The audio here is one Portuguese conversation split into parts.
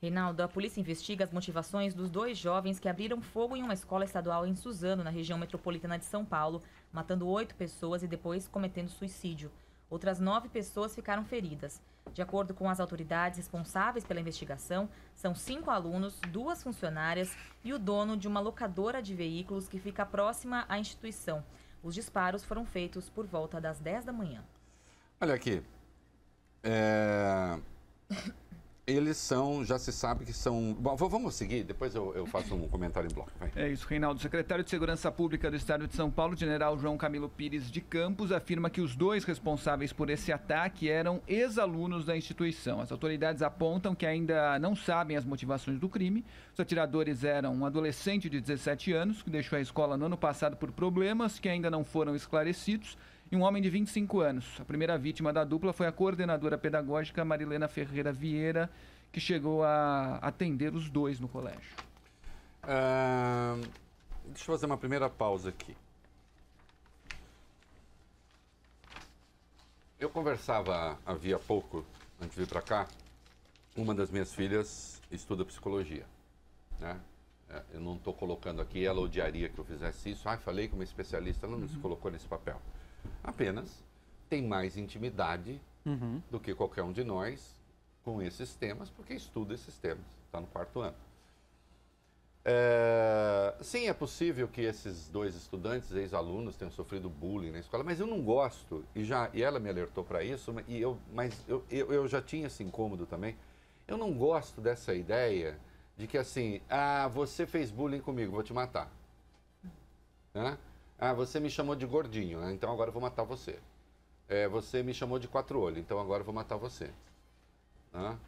Reinaldo, a polícia investiga as motivações dos 2 jovens que abriram fogo em uma escola estadual em Suzano, na região metropolitana de São Paulo, matando 8 pessoas e depois cometendo suicídio. Outras 9 pessoas ficaram feridas. De acordo com as autoridades responsáveis pela investigação, são 5 alunos, 2 funcionárias e o dono de uma locadora de veículos que fica próxima à instituição. Os disparos foram feitos por volta das 10 da manhã. Olha aqui, eles são, já se sabe que são... Bom, vamos seguir, depois eu faço um comentário em bloco. Vai. É isso, Reinaldo. O secretário de Segurança Pública do Estado de São Paulo, general João Camilo Pires de Campos, afirma que os 2 responsáveis por esse ataque eram ex-alunos da instituição. As autoridades apontam que ainda não sabem as motivações do crime. Os atiradores eram um adolescente de 17 anos, que deixou a escola no ano passado por problemas que ainda não foram esclarecidos, e um homem de 25 anos. A primeira vítima da dupla foi a coordenadora pedagógica Marilena Ferreira Vieira, que chegou a atender os 2 no colégio. Deixa eu fazer uma primeira pausa aqui. Eu conversava havia pouco, antes de vir para cá, uma das minhas filhas estuda psicologia, né? Eu não estou colocando aqui, ela odiaria que eu fizesse isso. Falei com uma especialista, ela não se colocou nesse papel. Apenas tem mais intimidade do que qualquer um de nós com esses temas, porque estuda esses temas, está no 4º ano. Sim, é possível que esses 2 estudantes, ex-alunos, tenham sofrido bullying na escola, mas eu não gosto, e ela me alertou para isso, mas eu já tinha esse incômodo também. Eu não gosto dessa ideia de que assim, você fez bullying comigo, vou te matar. Né? Você me chamou de gordinho, né? Então agora eu vou matar você. Você me chamou de 4 olhos, então agora eu vou matar você. Né?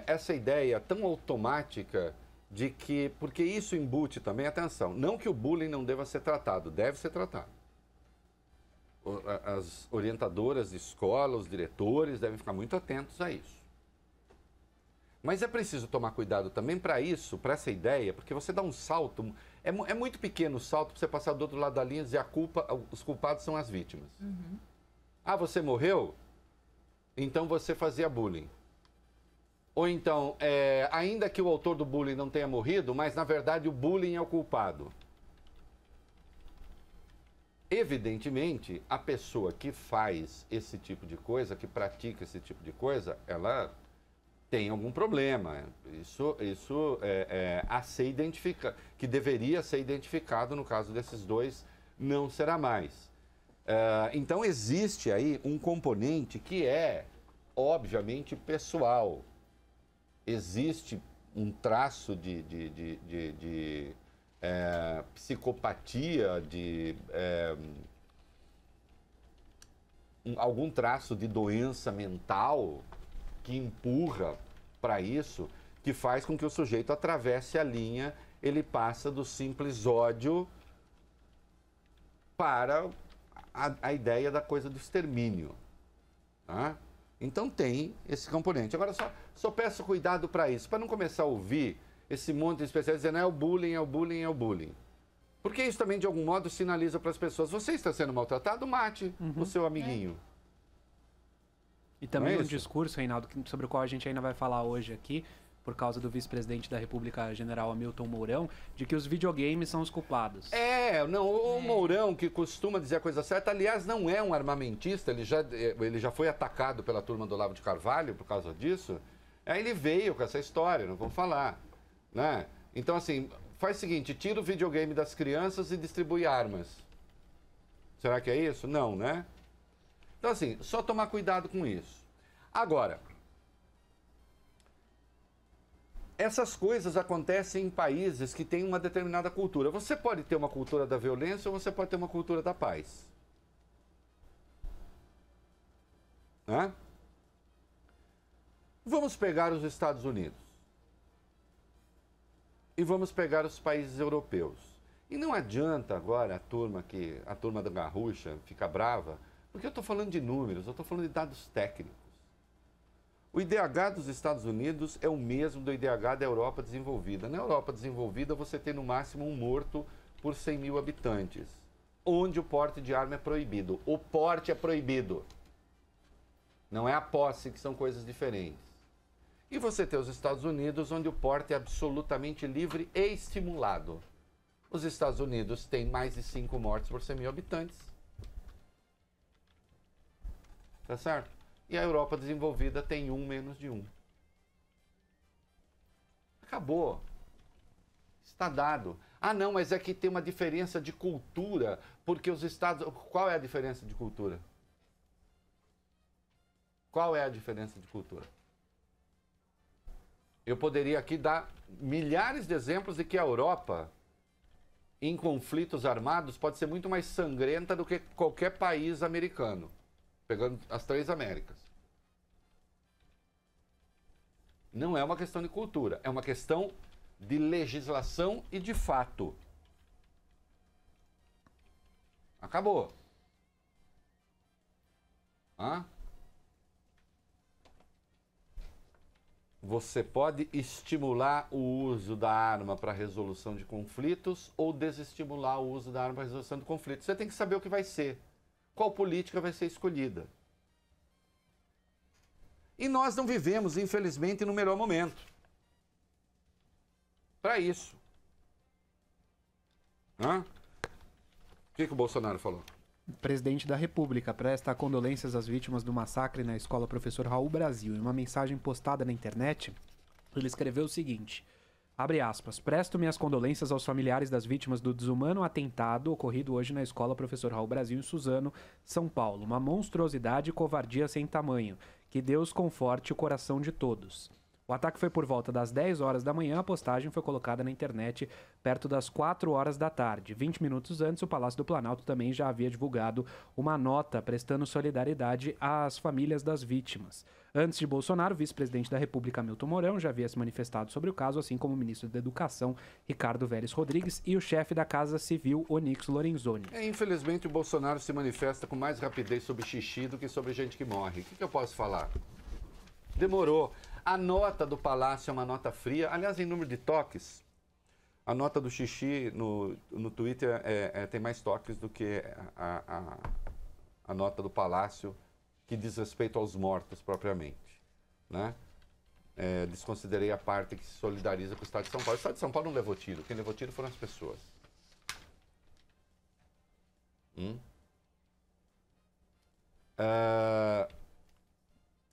Essa ideia tão automática de que... Porque isso embute também, atenção, não que o bullying não deva ser tratado, deve ser tratado. As orientadoras de escola, os diretores devem ficar muito atentos a isso. Mas é preciso tomar cuidado também para isso, para essa ideia, porque você dá um salto, é muito pequeno o salto para você passar do outro lado da linha e dizer os culpados são as vítimas. Você morreu? Então você fazia bullying. Ou então, ainda que o autor do bullying não tenha morrido, mas na verdade o bullying é o culpado. Evidentemente, a pessoa que faz esse tipo de coisa, que pratica esse tipo de coisa, ela tem algum problema. Isso a ser identificado, que deveria ser identificado no caso desses 2, não será mais. Então existe aí um componente que é, obviamente, pessoal. Existe um traço de psicopatia, algum traço de doença mental que empurra para isso, que faz com que o sujeito atravesse a linha, ele passa do simples ódio para a ideia da coisa do extermínio. Tá? Então tem esse componente. Agora só peço cuidado para isso, para não começar a ouvir esse monte de especialistas dizendo é o bullying, é o bullying, é o bullying. Porque isso também, de algum modo, sinaliza para as pessoas, você está sendo maltratado, mate o seu amiguinho. E também um discurso, Reinaldo, sobre o qual a gente ainda vai falar hoje aqui, por causa do vice-presidente da República, general Hamilton Mourão, de que os videogames são os culpados. O Mourão, que costuma dizer a coisa certa, aliás, não é um armamentista, ele já foi atacado pela turma do Olavo de Carvalho por causa disso. Aí ele veio com essa história, não vou falar. Né? Então, assim, faz o seguinte, tira o videogame das crianças e distribui armas. Será que é isso? Não, né? Então, assim, só tomar cuidado com isso. Agora, essas coisas acontecem em países que têm uma determinada cultura. Você pode ter uma cultura da violência ou você pode ter uma cultura da paz. Né? Vamos pegar os Estados Unidos. E vamos pegar os países europeus. E não adianta agora a turma da Garrucha ficar brava, porque eu estou falando de números, eu estou falando de dados técnicos. O IDH dos Estados Unidos é o mesmo do IDH da Europa desenvolvida. Na Europa desenvolvida, você tem no máximo um morto por 100 mil habitantes, onde o porte de arma é proibido. O porte é proibido. Não é a posse, que são coisas diferentes. E você tem os Estados Unidos, onde o porte é absolutamente livre e estimulado. Os Estados Unidos têm mais de 5 mortes por 100 mil habitantes. Tá certo? E a Europa desenvolvida tem 1 menos de 1. Acabou. Está dado. Ah, não, mas é que tem uma diferença de cultura, porque os Estados... Qual é a diferença de cultura? Qual é a diferença de cultura? Eu poderia aqui dar milhares de exemplos de que a Europa, em conflitos armados, pode ser muito mais sangrenta do que qualquer país americano, pegando as 3 Américas. Não é uma questão de cultura, é uma questão de legislação e de fato. Acabou. Hã? Você pode estimular o uso da arma para a resolução de conflitos ou desestimular o uso da arma para a resolução de conflitos. Você tem que saber o que vai ser. Qual política vai ser escolhida. E nós não vivemos, infelizmente, no melhor momento para isso. Hã? O que o Bolsonaro falou? O presidente da República presta condolências às vítimas do massacre na escola Professor Raul Brasil. Em uma mensagem postada na internet, ele escreveu o seguinte: abre aspas, presto minhas condolências aos familiares das vítimas do desumano atentado ocorrido hoje na escola Professor Raul Brasil em Suzano, São Paulo. Uma monstruosidade e covardia sem tamanho. Que Deus conforte o coração de todos. O ataque foi por volta das 10 horas da manhã, a postagem foi colocada na internet perto das 4 horas da tarde. 20 minutos antes, o Palácio do Planalto também já havia divulgado uma nota prestando solidariedade às famílias das vítimas. Antes de Bolsonaro, o vice-presidente da República, Milton Mourão, já havia se manifestado sobre o caso, assim como o ministro da Educação, Ricardo Vélez Rodrigues, e o chefe da Casa Civil, Onyx Lorenzoni. Infelizmente, o Bolsonaro se manifesta com mais rapidez sobre xixi do que sobre gente que morre. O que eu posso falar? Demorou. A nota do Palácio é uma nota fria. Aliás, em número de toques, a nota do xixi no Twitter tem mais toques do que a nota do Palácio, que diz respeito aos mortos propriamente. Né? Desconsiderei a parte que se solidariza com o Estado de São Paulo. O Estado de São Paulo não levou tiro. Quem levou tiro foram as pessoas.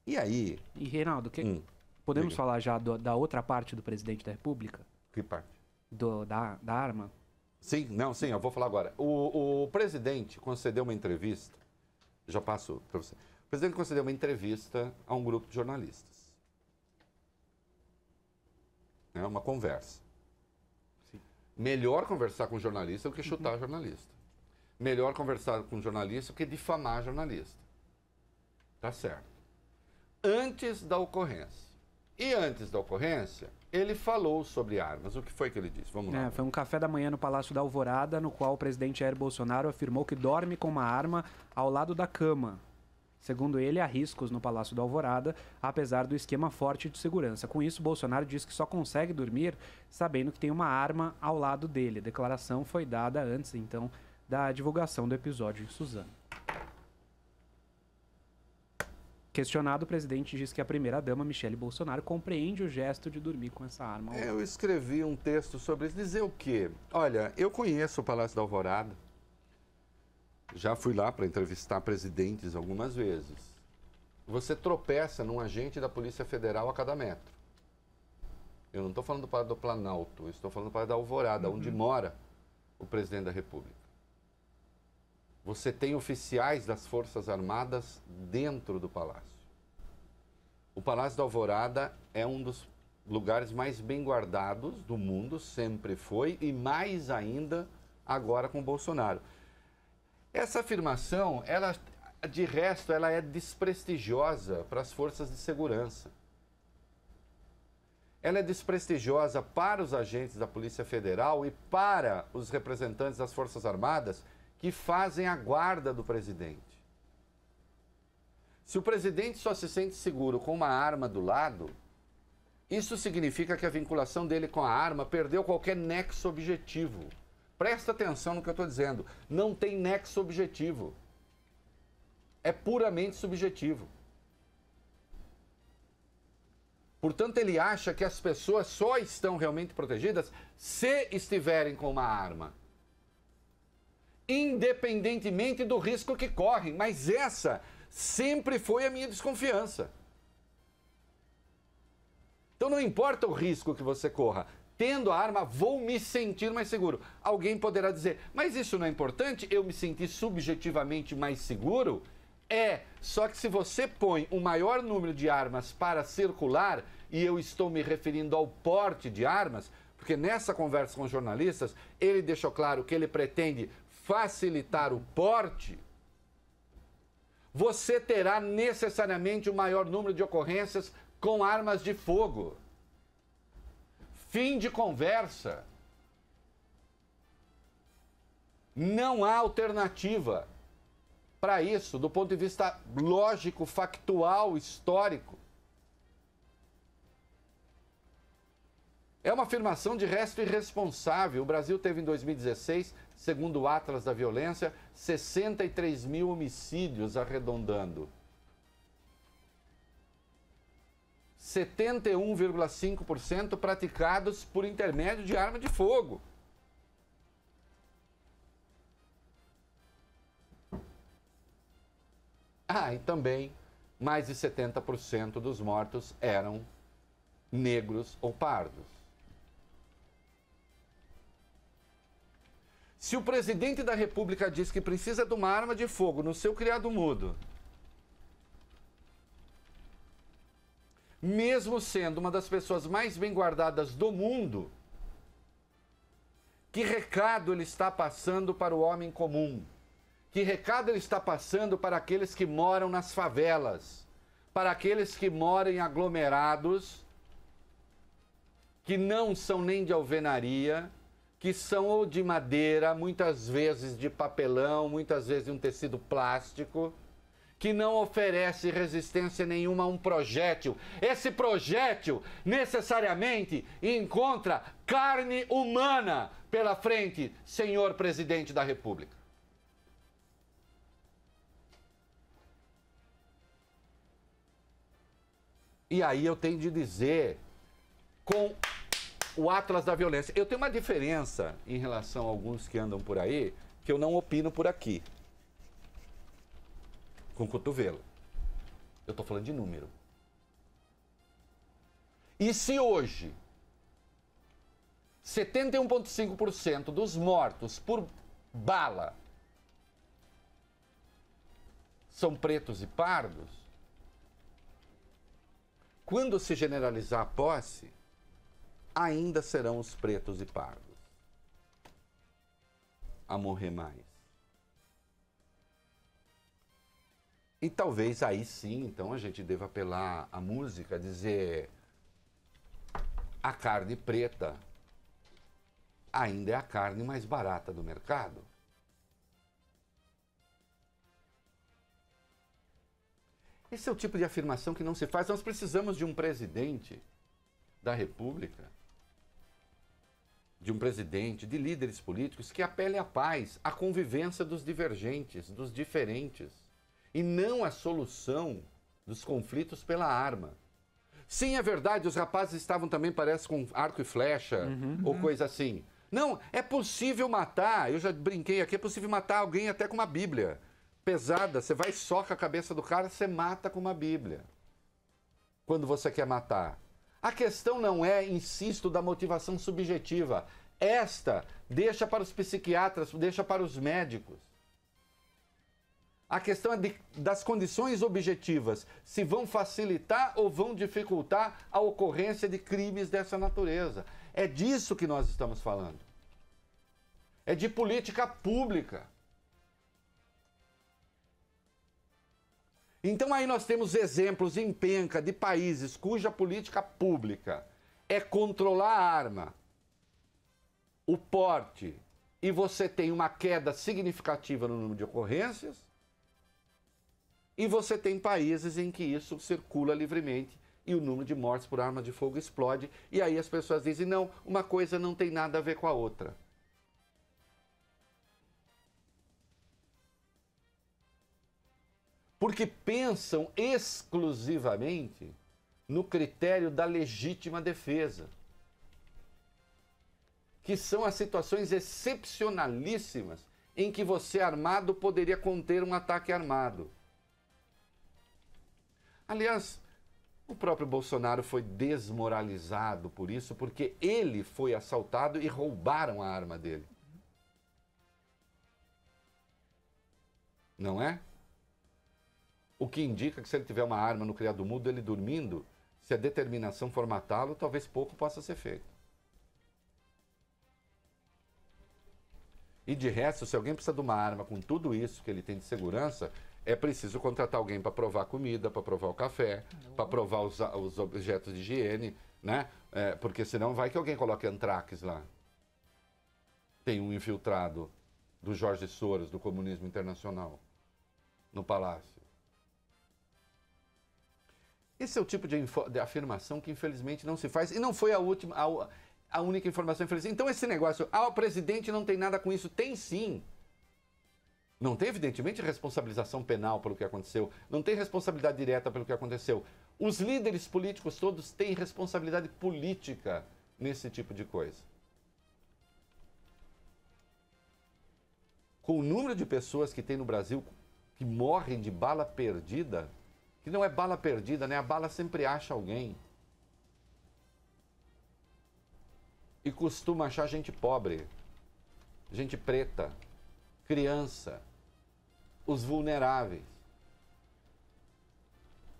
E aí... E, Reinaldo, podemos falar já da outra parte do presidente da República? Que parte? Da arma? Sim, eu vou falar agora. O presidente concedeu uma entrevista, já passo para você. O presidente concedeu uma entrevista a um grupo de jornalistas. É uma conversa. Sim. Melhor conversar com jornalista do que chutar jornalista. Melhor conversar com jornalista do que difamar jornalista. Tá certo. Antes da ocorrência. E antes da ocorrência, ele falou sobre armas. O que foi que ele disse? Vamos lá. Foi um café da manhã no Palácio da Alvorada, no qual o presidente Jair Bolsonaro afirmou que dorme com uma arma ao lado da cama. Segundo ele, há riscos no Palácio da Alvorada, apesar do esquema forte de segurança. Com isso, Bolsonaro diz que só consegue dormir sabendo que tem uma arma ao lado dele. A declaração foi dada antes, então, da divulgação do episódio em Suzano. Questionado, o presidente diz que a primeira-dama, Michele Bolsonaro, compreende o gesto de dormir com essa arma. Eu escrevi um texto sobre isso. Dizer o quê? Olha, eu conheço o Palácio da Alvorada. Já fui lá para entrevistar presidentes algumas vezes. Você tropeça num agente da Polícia Federal a cada metro. Eu não estou falando do Palácio do Planalto, eu estou falando do Palácio da Alvorada, onde mora o presidente da República. Você tem oficiais das Forças Armadas dentro do palácio. O Palácio da Alvorada é um dos lugares mais bem guardados do mundo, sempre foi, e mais ainda agora com o Bolsonaro. Essa afirmação, de resto, ela é desprestigiosa para as forças de segurança. Ela é desprestigiosa para os agentes da Polícia Federal e para os representantes das Forças Armadas que fazem a guarda do presidente. Se o presidente só se sente seguro com uma arma do lado, isso significa que a vinculação dele com a arma perdeu qualquer nexo objetivo. Presta atenção no que eu estou dizendo. Não tem nexo objetivo. É puramente subjetivo. Portanto, ele acha que as pessoas só estão realmente protegidas se estiverem com uma arma. Independentemente do risco que correm. Mas essa sempre foi a minha desconfiança. Então não importa o risco que você corra. Tendo a arma, vou me sentir mais seguro. Alguém poderá dizer, mas isso não é importante? Eu me sentir subjetivamente mais seguro? Só que se você põe um maior número de armas para circular, e eu estou me referindo ao porte de armas, porque nessa conversa com os jornalistas, ele deixou claro que ele pretende facilitar o porte, você terá necessariamente um maior número de ocorrências com armas de fogo. Fim de conversa. Não há alternativa para isso, do ponto de vista lógico, factual, histórico. É uma afirmação de resto irresponsável. O Brasil teve em 2016, segundo o Atlas da Violência, 63 mil homicídios, arredondando. 71,5% praticados por intermédio de arma de fogo. E também mais de 70% dos mortos eram negros ou pardos. Se o presidente da República diz que precisa de uma arma de fogo no seu criado mudo, mesmo sendo uma das pessoas mais bem guardadas do mundo, que recado ele está passando para o homem comum? Que recado ele está passando para aqueles que moram nas favelas, para aqueles que moram em aglomerados, que não são nem de alvenaria, que são ou de madeira, muitas vezes de papelão, muitas vezes de um tecido plástico, que não oferece resistência nenhuma a um projétil. Esse projétil necessariamente encontra carne humana pela frente, senhor presidente da República. E aí eu tenho de dizer, com o Atlas da Violência, eu tenho uma diferença em relação a alguns que andam por aí, que eu não opino por aqui. Com o cotovelo. Eu estou falando de número. E se hoje 71,5% dos mortos por bala são pretos e pardos, quando se generalizar a posse, ainda serão os pretos e pardos a morrer mais. E talvez aí sim, então, a gente deva apelar à música, dizer a carne preta ainda é a carne mais barata do mercado. Esse é o tipo de afirmação que não se faz. Nós precisamos de um presidente da República, de um presidente, de líderes políticos que apele à paz, à convivência dos divergentes, dos diferentes, e não a solução dos conflitos pela arma. Sim, é verdade, os rapazes estavam também, parece, com arco e flecha, ou coisa assim. Não, é possível matar, eu já brinquei aqui, é possível matar alguém até com uma Bíblia pesada. Você vai e soca a cabeça do cara, você mata com uma Bíblia. Quando você quer matar. A questão não é, insisto, da motivação subjetiva. Esta deixa para os psiquiatras, deixa para os médicos. A questão é das condições objetivas, se vão facilitar ou vão dificultar a ocorrência de crimes dessa natureza. É disso que nós estamos falando. É de política pública. Então aí nós temos exemplos em penca de países cuja política pública é controlar a arma, o porte, e você tem uma queda significativa no número de ocorrências, e você tem países em que isso circula livremente e o número de mortes por arma de fogo explode, e aí as pessoas dizem, não, uma coisa não tem nada a ver com a outra. Porque pensam exclusivamente no critério da legítima defesa, que são as situações excepcionalíssimas em que você armado poderia conter um ataque armado. Aliás, o próprio Bolsonaro foi desmoralizado por isso, porque ele foi assaltado e roubaram a arma dele. Não é? O que indica que se ele tiver uma arma no criado mudo, ele dormindo, se a determinação for matá-lo, talvez pouco possa ser feito. E de resto, se alguém precisa de uma arma com tudo isso que ele tem de segurança, é preciso contratar alguém para provar a comida, para provar o café, para provar os objetos de higiene, né? Porque senão vai que alguém coloque antrax lá. Tem um infiltrado do Jorge Soros, do comunismo internacional, no palácio. Esse é o tipo de afirmação que infelizmente não se faz, e não foi a única informação infelizmente. Então esse negócio, o presidente não tem nada com isso, tem sim. Não tem, evidentemente, responsabilização penal pelo que aconteceu, não tem responsabilidade direta pelo que aconteceu. Os líderes políticos todos têm responsabilidade política nesse tipo de coisa. Com o número de pessoas que tem no Brasil que morrem de bala perdida, que não é bala perdida, né? A bala sempre acha alguém. E costuma achar gente pobre, gente preta, criança, os vulneráveis.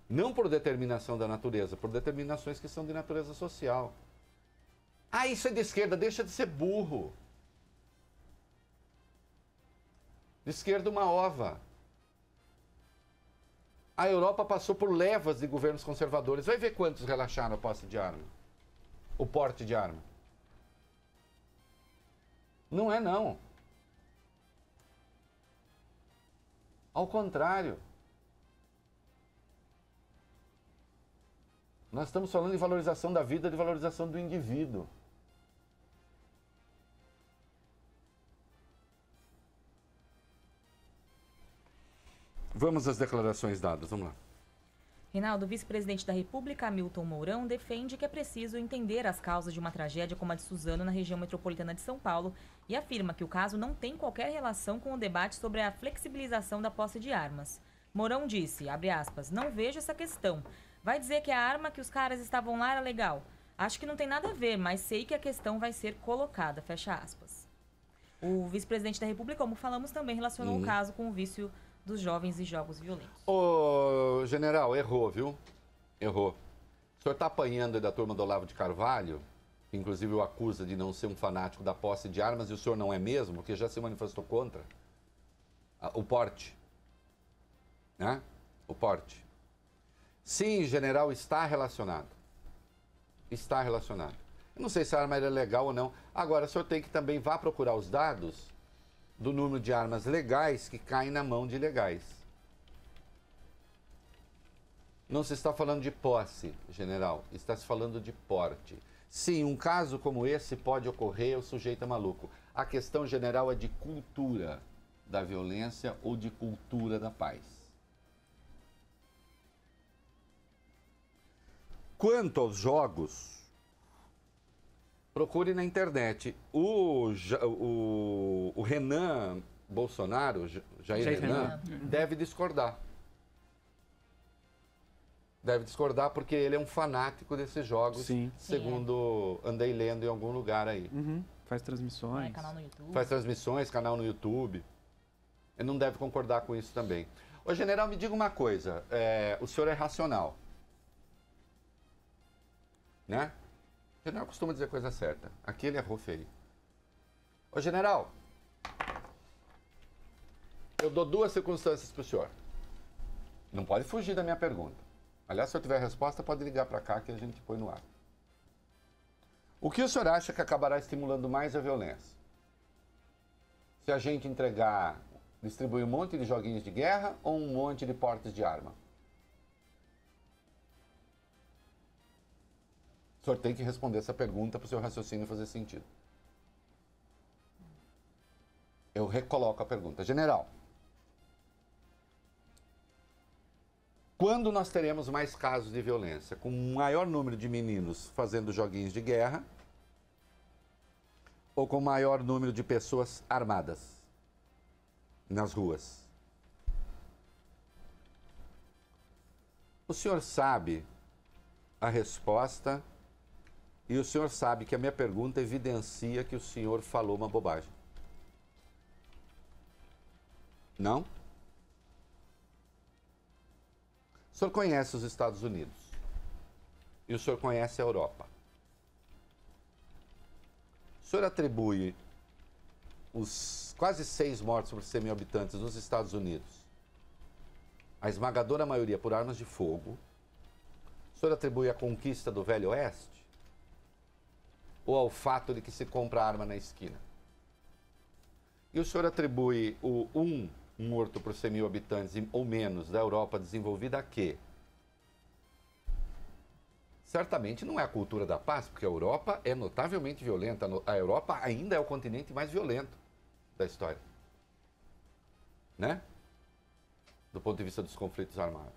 Não por determinação da natureza, por determinações que são de natureza social. Ah, isso é de esquerda, deixa de ser burro. De esquerda uma ova. A Europa passou por levas de governos conservadores. Vai ver quantos relaxaram a posse de arma. O porte de arma. Não é não. Ao contrário. Nós estamos falando de valorização da vida, de valorização do indivíduo. Vamos às declarações dadas, vamos lá. Reinaldo, o vice-presidente da República, Hamilton Mourão, defende que é preciso entender as causas de uma tragédia como a de Suzano na região metropolitana de São Paulo e afirma que o caso não tem qualquer relação com o debate sobre a flexibilização da posse de armas. Mourão disse, abre aspas, não vejo essa questão. Vai dizer que a arma que os caras estavam lá era legal. Acho que não tem nada a ver, mas sei que a questão vai ser colocada, fecha aspas. O vice-presidente da República, como falamos, também relacionou o caso com o vício dos jovens e jogos violentos. Ô, general, errou, viu? Errou. O senhor está apanhando da turma do Olavo de Carvalho, que inclusive o acusa de não ser um fanático da posse de armas, e o senhor não é mesmo, porque já se manifestou contra. O porte. Né? O porte. Sim, general, está relacionado. Está relacionado. Eu não sei se a arma era legal ou não. Agora, o senhor tem que também vá procurar os dados do número de armas legais que caem na mão de ilegais. Não se está falando de posse, general, está se falando de porte. Sim, um caso como esse pode ocorrer, o sujeito é maluco. A questão, general, é de cultura da violência ou de cultura da paz. Quanto aos jogos, procure na internet. O Renan Bolsonaro, Jair Renan, deve discordar. Deve discordar porque ele é um fanático desses jogos, Sim. segundo andei lendo em algum lugar aí. Faz transmissões. Canal no YouTube. Faz transmissões, canal no YouTube. Ele não deve concordar com isso também. Ô, general, me diga uma coisa. O senhor é racional. Né? O general costuma dizer a coisa certa. Aqui ele errou feio. Ô, general, eu dou duas circunstâncias para o senhor. Não pode fugir da minha pergunta. Aliás, se eu tiver resposta, pode ligar para cá que a gente põe no ar. O que o senhor acha que acabará estimulando mais a violência? Se a gente distribuir um monte de joguinhos de guerra ou um monte de portes de arma? O senhor tem que responder essa pergunta para o seu raciocínio fazer sentido. Eu recoloco a pergunta. General, Quando nós teremos mais casos de violência? Com um maior número de meninos fazendo joguinhos de guerra ou com maior número de pessoas armadas nas ruas? O senhor sabe a resposta e o senhor sabe que a minha pergunta evidencia que o senhor falou uma bobagem. Não? O senhor conhece os Estados Unidos e o senhor conhece a Europa. O senhor atribui os quase 6 mortos por 100 mil habitantes nos Estados Unidos, a esmagadora maioria por armas de fogo. O senhor atribui a conquista do Velho Oeste ou ao fato de que se compra arma na esquina? E o senhor atribui o morto por 100 mil habitantes ou menos da Europa desenvolvida a quê? Certamente não é a cultura da paz, porque a Europa é notavelmente violenta. A Europa ainda é o continente mais violento da história, né? Do ponto de vista dos conflitos armados.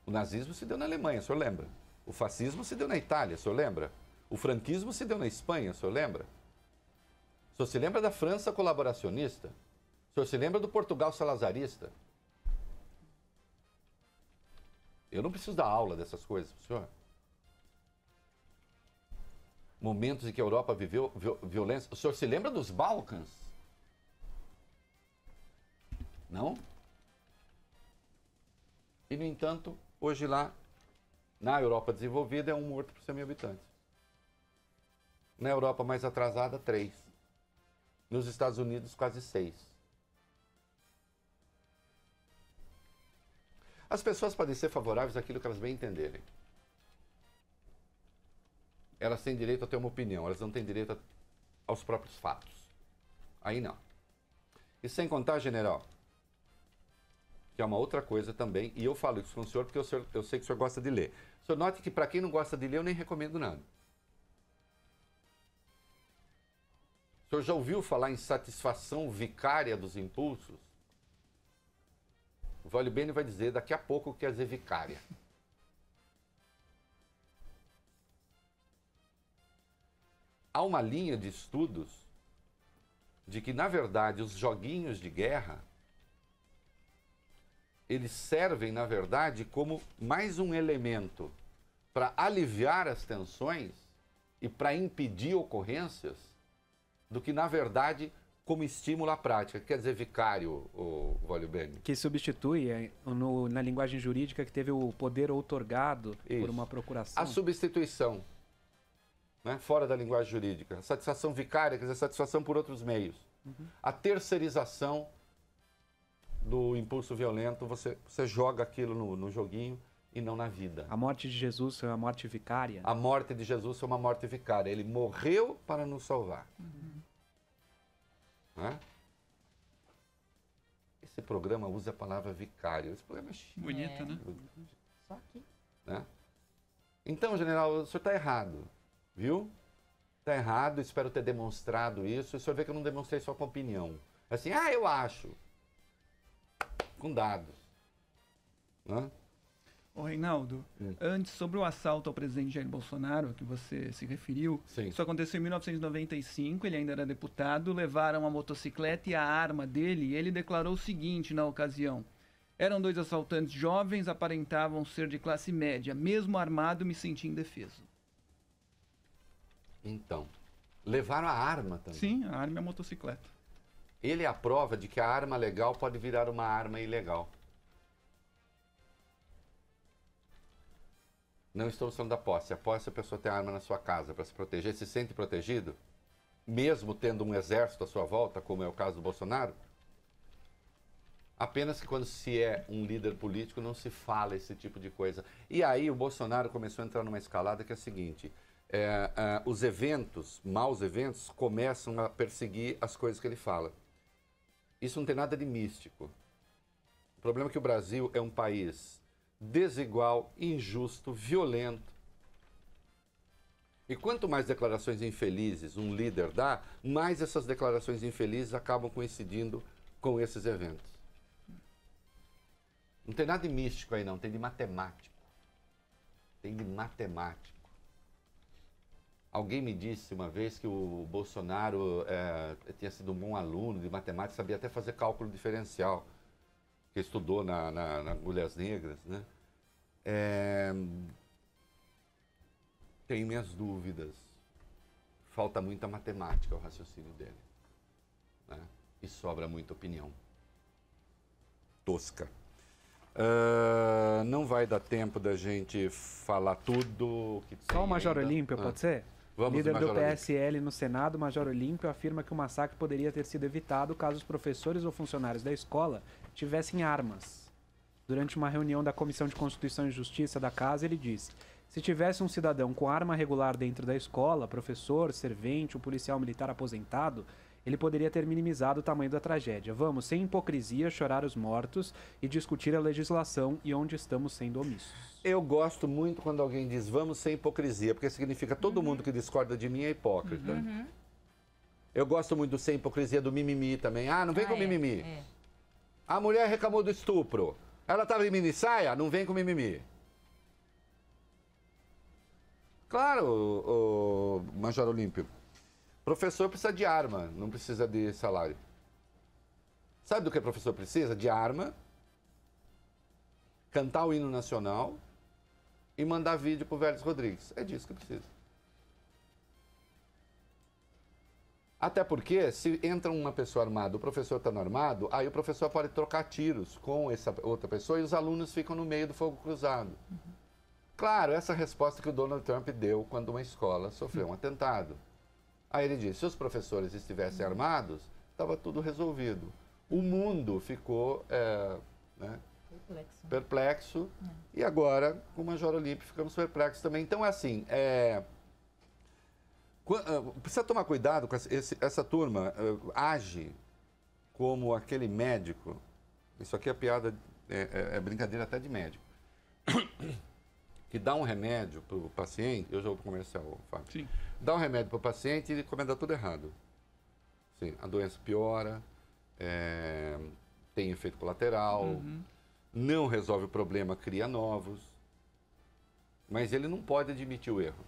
O nazismo se deu na Alemanha, o senhor lembra? O fascismo se deu na Itália, o senhor lembra? O franquismo se deu na Espanha, o senhor lembra? O senhor se lembra da França colaboracionista? O senhor se lembra do Portugal salazarista? Eu não preciso dar aula dessas coisas, senhor. Momentos em que a Europa viveu violência. O senhor se lembra dos Balcãs? Não? E, no entanto, hoje lá, na Europa desenvolvida, é 1 morto por 100 mil habitantes. Na Europa mais atrasada, 3. Nos Estados Unidos, quase 6. As pessoas podem ser favoráveis àquilo que elas bem entenderem. Elas têm direito a ter uma opinião, elas não têm direito aos próprios fatos. Aí não. E sem contar, general, que é uma outra coisa também, e eu falo isso com o senhor porque eu sei que o senhor gosta de ler. O senhor note que para quem não gosta de ler, eu nem recomendo nada. O senhor já ouviu falar em satisfação vicária dos impulsos? O Vale Bene vai dizer daqui a pouco o que quer dizer vicária. Há uma linha de estudos de que, na verdade, os joguinhos de guerra, eles servem, na verdade, como mais um elemento para aliviar as tensões e para impedir ocorrências do que, na verdade, como estímulo à prática. Quer dizer, vicário, o Vale Bene? Que substitui, na linguagem jurídica, que teve o poder outorgado por uma procuração. A substituição, né, fora da linguagem jurídica. A satisfação vicária, quer dizer, satisfação por outros meios. Uhum. A terceirização do impulso violento, você joga aquilo no joguinho e não na vida. A morte de Jesus foi uma morte vicária? A morte de Jesus foi uma morte vicária. Ele morreu para nos salvar. Uhum. Né? Esse programa usa a palavra vicário. Esse programa é chique. Bonito, né? Só aqui. Né? Então, general, o senhor está errado. Viu? Está errado, espero ter demonstrado isso. O senhor vê que eu não demonstrei só com opinião. Assim, eu acho. Com dados. Né? Ô, Reinaldo, antes, sobre o assalto ao presidente Jair Bolsonaro, que você se referiu, Sim. isso aconteceu em 1995, ele ainda era deputado, levaram a motocicleta e a arma dele, e ele declarou o seguinte na ocasião: eram 2 assaltantes jovens, aparentavam ser de classe média, mesmo armado me senti indefeso. Então, levaram a arma também. Sim, a arma e a motocicleta. Ele é a prova de que a arma legal pode virar uma arma ilegal. Não estamos falando da posse. A posse, a pessoa tem a arma na sua casa para se proteger, se sente protegido, mesmo tendo um exército à sua volta, como é o caso do Bolsonaro. Apenas que quando se é um líder político não se fala esse tipo de coisa. E aí o Bolsonaro começou a entrar numa escalada que é a seguinte: os eventos, maus eventos, começam a perseguir as coisas que ele fala. Isso não tem nada de místico. O problema é que o Brasil é um país desigual, injusto, violento. E quanto mais declarações infelizes um líder dá, mais essas declarações infelizes acabam coincidindo com esses eventos. Não tem nada de místico aí, não. Tem de matemático. Tem de matemático. Alguém me disse uma vez que o Bolsonaro tinha sido um bom aluno de matemática, sabia até fazer cálculo diferencial, que estudou na Agulhas Negras, né? Tenho minhas dúvidas. Falta muita matemática ao raciocínio dele, né? E sobra muita opinião tosca. Não vai dar tempo da gente falar tudo que tem. Só o Major ainda. Olímpio, pode ser? Vamos, Líder do Major PSL no Senado, Major Olímpio, afirma que o massacre poderia ter sido evitado caso os professores ou funcionários da escola tivessem armas. Durante uma reunião da Comissão de Constituição e Justiça da Casa, ele disse: se tivesse um cidadão com arma regular dentro da escola, professor, servente, um policial militar aposentado, ele poderia ter minimizado o tamanho da tragédia. Vamos, sem hipocrisia, chorar os mortos e discutir a legislação e onde estamos sendo omissos. Eu gosto muito quando alguém diz vamos sem hipocrisia, porque significa todo mundo que discorda de mim é hipócrita. Eu gosto muito do sem hipocrisia do mimimi também. Ah, não vem com mimimi. A mulher reclamou do estupro. Ela estava em mini saia, não vem com mimimi. Claro, o Major Olímpio. Professor precisa de arma, não precisa de salário. Sabe do que o professor precisa? De arma, cantar o hino nacional e mandar vídeo pro Vélez Rodrigues. É disso que precisa. Até porque, se entra uma pessoa armada, o professor está armado, aí o professor pode trocar tiros com essa outra pessoa e os alunos ficam no meio do fogo cruzado. Claro, essa resposta que o Donald Trump deu quando uma escola sofreu um atentado. Aí ele disse, se os professores estivessem armados, estava tudo resolvido. O mundo ficou perplexo. E agora, com o Major Olímpio, ficamos perplexos também. Então, assim, precisa tomar cuidado com essa turma. Age como aquele médico. Isso aqui é piada, é brincadeira até de médico. Que dá um remédio para o paciente, eu já vou comercial, Fábio. Sim. Dá um remédio para o paciente e ele recomenda tudo errado. Sim, a doença piora, tem efeito colateral, não resolve o problema, cria novos. Mas ele não pode admitir o erro.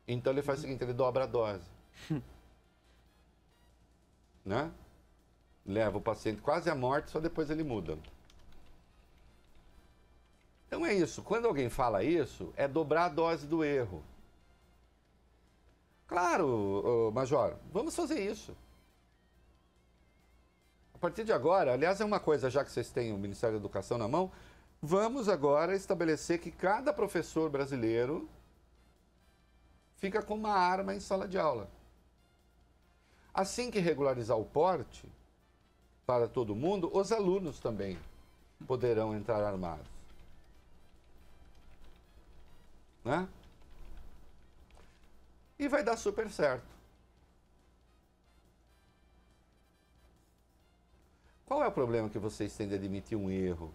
Então ele faz o seguinte, ele dobra a dose. Né? Leva o paciente quase à morte, só depois ele muda. Então é isso, quando alguém fala isso, é dobrar a dose do erro. Claro, Major, vamos fazer isso. A partir de agora, aliás, é uma coisa, já que vocês têm o Ministério da Educação na mão, vamos agora estabelecer que cada professor brasileiro fica com uma arma em sala de aula. Assim que regularizar o porte para todo mundo, os alunos também poderão entrar armados. Né? E vai dar super certo. Qual é o problema que vocês têm de admitir um erro?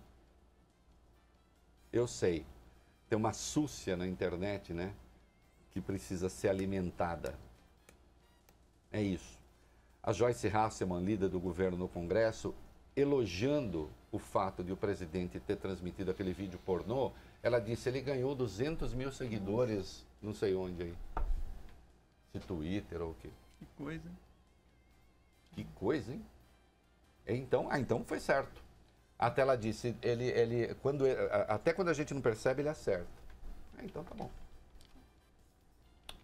Eu sei, tem uma súcia na internet, né? Que precisa ser alimentada. É isso. A Joyce Hasselman, líder do governo no Congresso, elogiando o fato de o presidente ter transmitido aquele vídeo pornô, ela disse, ele ganhou 200 mil seguidores, não sei onde aí. Se Twitter ou o quê. Que coisa, hein? Que coisa, hein? Então foi certo. Até ela disse, até quando a gente não percebe, ele acerta. Então tá bom.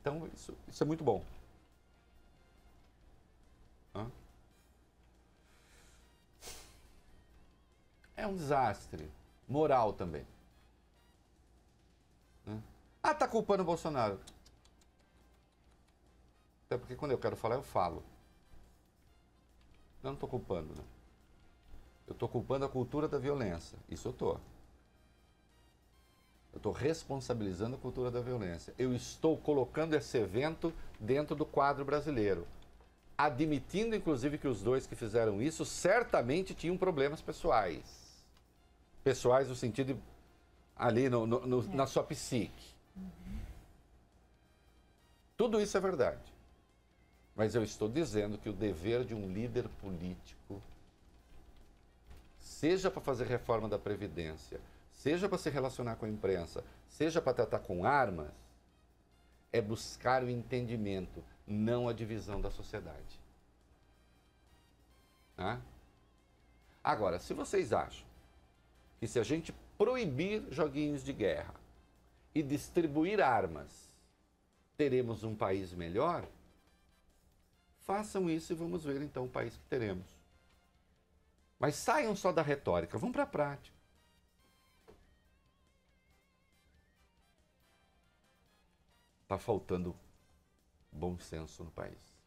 Então isso é muito bom. É um desastre. Moral também. Ah, tá culpando o Bolsonaro. Até porque quando eu quero falar, eu falo. Eu não estou culpando, né? Eu estou culpando a cultura da violência. Isso eu estou. Eu estou responsabilizando a cultura da violência. Eu estou colocando esse evento dentro do quadro brasileiro. Admitindo, inclusive, que os dois que fizeram isso certamente tinham problemas pessoais. Pessoais no sentido ali na sua psique. Tudo isso é verdade. Mas eu estou dizendo que o dever de um líder político seja para fazer reforma da Previdência, seja para se relacionar com a imprensa, seja para tratar com armas, é buscar o entendimento, não a divisão da sociedade. Tá? Agora, se vocês acham que se a gente proibir joguinhos de guerra e distribuir armas, teremos um país melhor, façam isso e vamos ver então o país que teremos. Mas saiam só da retórica, vão para a prática. Está faltando bom senso no país.